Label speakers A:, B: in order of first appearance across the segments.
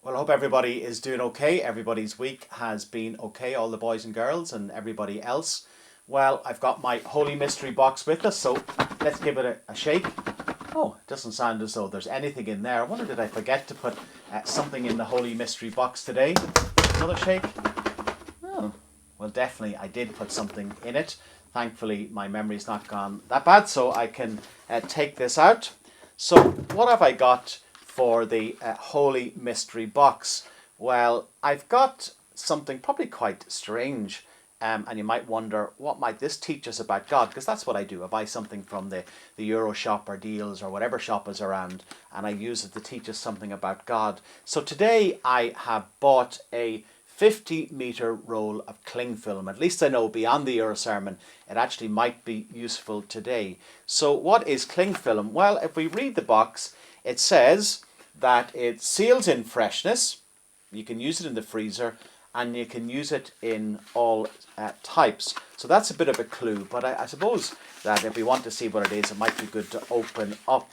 A: Well, I hope everybody is doing okay. Everybody's week has been okay, all the boys and girls and everybody else. Well, I've got my Holy Mystery box with us, so let's give it a shake. Oh, it doesn't sound as though there's anything in there. I wonder, did I forget to put something in the Holy Mystery box today? Another shake? Oh, well, definitely I did put something in it. Thankfully, my memory's not gone that bad, so I can take this out. So, what have I got for the Holy Mystery box? Well, I've got something probably quite strange, and you might wonder, what might this teach us about God? Because that's what I do. I buy something from the Euro shop or Deals or whatever shop is around, and I use it to teach us something about God. So today I have bought a 50-meter roll of cling film. At least I know beyond the EuroSermon it actually might be useful today. So what is cling film? Well, if we read the box, it says that it seals in freshness. You can use it in the freezer and you can use it in all types. So that's a bit of a clue, but I suppose that if we want to see what it is, it might be good to open up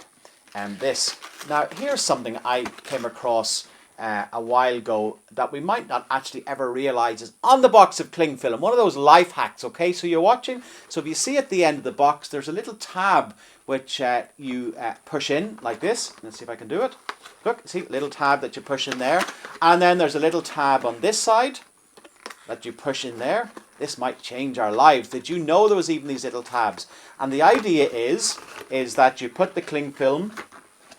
A: this. Now, here's something I came across a while ago that we might not actually ever realize is on the box of cling film. One of those life hacks, okay? So you're watching. So if you see at the end of the box, there's a little tab which you push in like this. Let's see if I can do it. Look, see, little tab that you push in there. And then there's a little tab on this side that you push in there. This might change our lives. Did you know there was even these little tabs? And the idea is that you put the cling film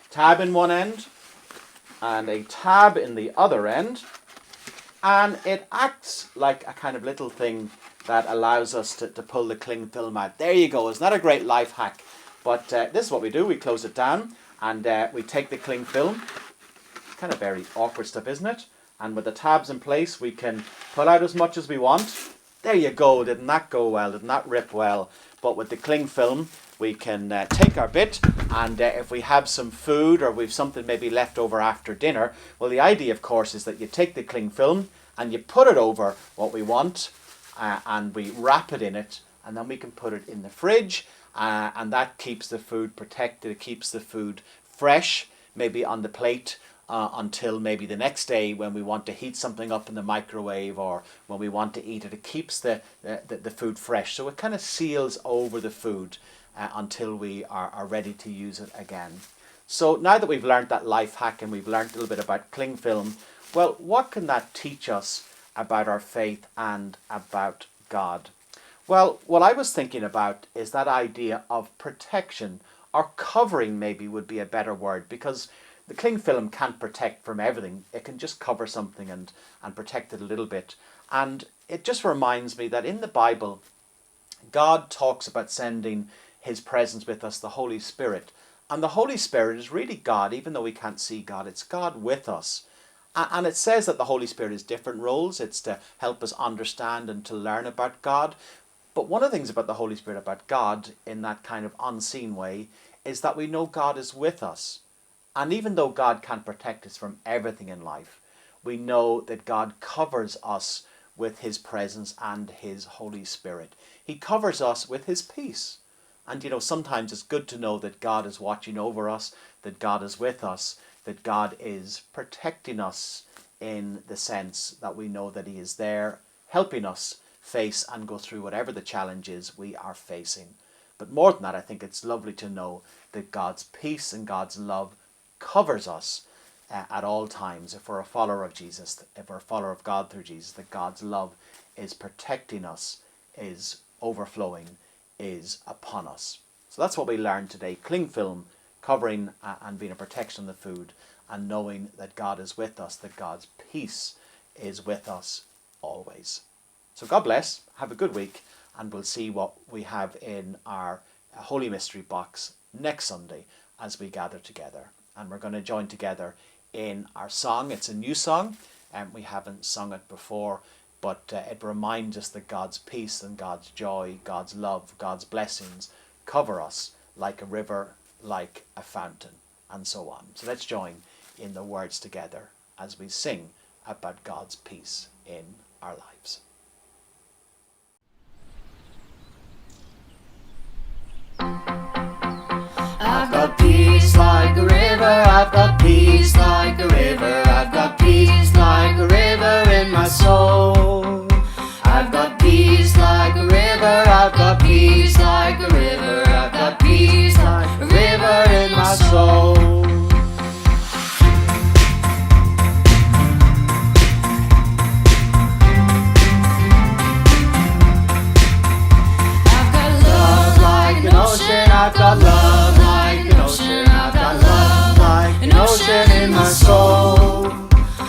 A: tab in one end and a tab in the other end, and it acts like a kind of little thing that allows us to pull the cling film out. There you go. Isn't that a great life hack? But this is what we do. We close it down and we take the cling film. Kind of very awkward stuff, isn't it? And with the tabs in place, we can pull out as much as we want. There you go. Didn't that go well? Didn't that rip well? But with the cling film, we can take our bit, and if we have some food or we've something maybe left over after dinner, well, the idea, of course, is that you take the cling film and you put it over what we want, and we wrap it in it, and then we can put it in the fridge, and that keeps the food protected. It keeps the food fresh, maybe on the plate, until maybe the next day when we want to heat something up in the microwave or when we want to eat it. It keeps the food fresh. So it kind of seals over the food until we are ready to use it again. So now that we've learned that life hack and we've learned a little bit about cling film, well, what can that teach us about our faith and about God? Well, what I was thinking about is that idea of protection, or covering maybe would be a better word, because the cling film can't protect from everything. It can just cover something and protect it a little bit. And it just reminds me that in the Bible, God talks about sending his presence with us, the Holy Spirit. And the Holy Spirit is really God, even though we can't see God. It's God with us. And it says that the Holy Spirit has different roles. It's to help us understand and to learn about God. But one of the things about the Holy Spirit, about God, in that kind of unseen way, is that we know God is with us. And even though God can't protect us from everything in life, we know that God covers us with his presence and his Holy Spirit. He covers us with his peace. And sometimes it's good to know that God is watching over us, that God is with us, that God is protecting us in the sense that we know that he is there helping us face and go through whatever the challenges we are facing. But more than that, I think it's lovely to know that God's peace and God's love covers us at all times. If we're a follower of Jesus, if we're a follower of God through Jesus, that God's love is protecting us, is overflowing, is upon us. So that's what we learned today. Cling film, covering and being a protection of the food, and knowing that God is with us, that God's peace is with us always. So God bless, have a good week, and we'll see what we have in our Holy Mystery box next Sunday as we gather together. And we're going to join together in our song. It's a new song, and we haven't sung it before, but it reminds us that God's peace and God's joy, God's love, God's blessings cover us like a river, like a fountain, and so on. So let's join in the words together as we sing about God's peace in our lives.
B: I've got peace like a river, I've got peace like a river, I've got peace peace like a river. I've got peace like a river in my soul. I've got love like an ocean. I've got love like an ocean. I've got love like an ocean in my soul.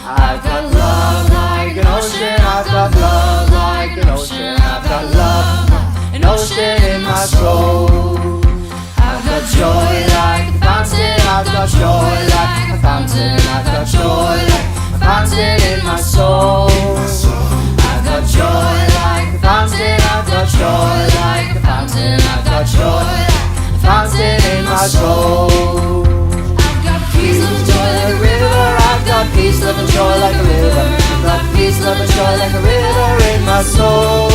B: I've got love like an ocean. I've got love like an ocean. I've got love like an ocean in my soul. I've got joy like a fountain. I've got joy like a fountain. I've got joy like a fountain in my soul. I've got joy like a fountain. I've got joy like a fountain. I've got joy like a fountain in my soul. I've got peace, love, and joy like a river. I've got peace, love, and joy like a river. I've got peace, love, and joy like a river in my soul.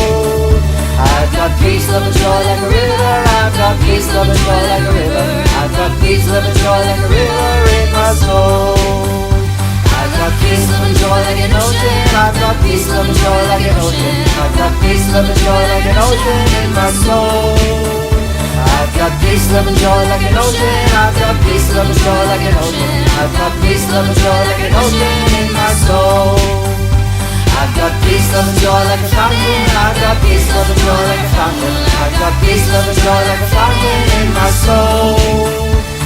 B: I've got peace, love, and joy like a river. I've got peace, love, and joy like a river. I've got peace, love, and joy like a river in my soul. I've got peace, love, and joy like an ocean. I've got peace, love, and joy like an ocean. I've got peace, love, and joy like an ocean in my soul. I've got peace, love, and joy like an ocean. I've got peace, love, and joy like an ocean. I've got peace, love, and joy like an ocean in my soul. I've got peace, love, and joy like a fountain. I've got peace, love, and joy like a fountain. I've got peace, love, and joy like a fountain in my soul.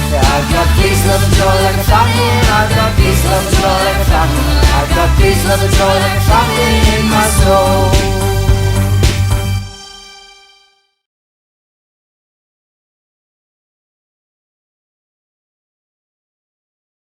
B: Yeah, I've got peace, love, and joy like a fountain. I've got peace, love, and joy like a fountain. I've got peace, love, and joy like a fountain in my soul.